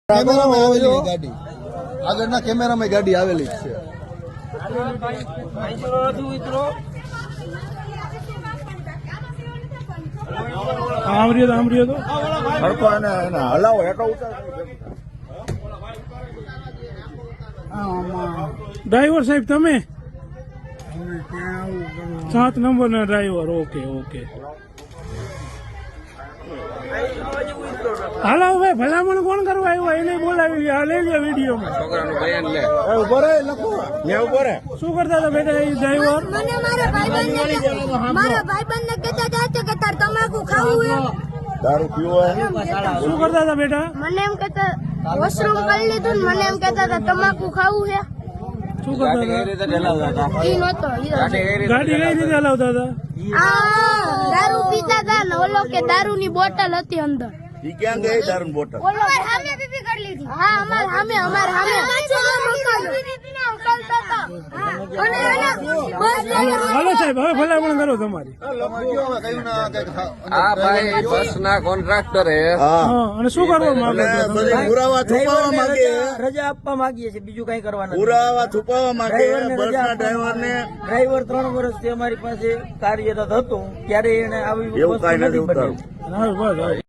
કેમેરામાં આવેલી ગાડી આગળના કેમેરામાં ગાડી આવેલી છે. હલાવો હેઠો ઉતાર. ડ્રાઈવર સાહેબ તમે 7 નંબરના ડ્રાઈવર. ઓકે ઓકે હાલો ભાઈ ભલામણ કોણ કરવા આવ્યો એને બોલાવી આ લઈ લે વિડીયોમાં. છોકરાનું બયાન લે. ઉભો રે લખો. લે ઉભો રે. શું કરતા હતા બેટા એ ડ્રાઈવર? મને મારા ભાઈબંધને કહેતા હતા કે તાર તમાકુ ખાવું હે, દારૂ પીવો હે. શું કરતા હતા બેટા? મને એમ કહેતા વોશરૂમ કરી લીધું ને મને એમ કહેતા હતા તમાકુ ખાવું હે. શું કરતા હતા? ઈ નહોતો ગાડી કઈ રીતે હલાવતા હતા? દારૂ પીતા હતા ને ઓલો કે દારૂની બોટલ હતી અંદર. ઈ ક્યાં ગઈ દારૂની બોટલ? ઓલો સામે પીપી કરી લીધી. હા અમાર સામે હાલો સાહેબ હવે ભલામણ કરો તમારી. આ ભાઈ બસ ના કોન્ટ્રાક્ટર હે. હા અને શું કરવા માંગે છે? પુરાવા છુપાવવા માંગે. રજા આપવા માંગીએ છીએ, બીજું કઈ કરવાનું નથી. પુરાવા છુપાવવા માંગે. બસના ડ્રાઈવરને ડ્રાઈવર 3 વર્ષથી અમારી પાસે કાર્યરત હતો ત્યારે એને આવી એવું વસ્તુ કાંઈ નથી નથી બની. ઉતારવું. હા બસ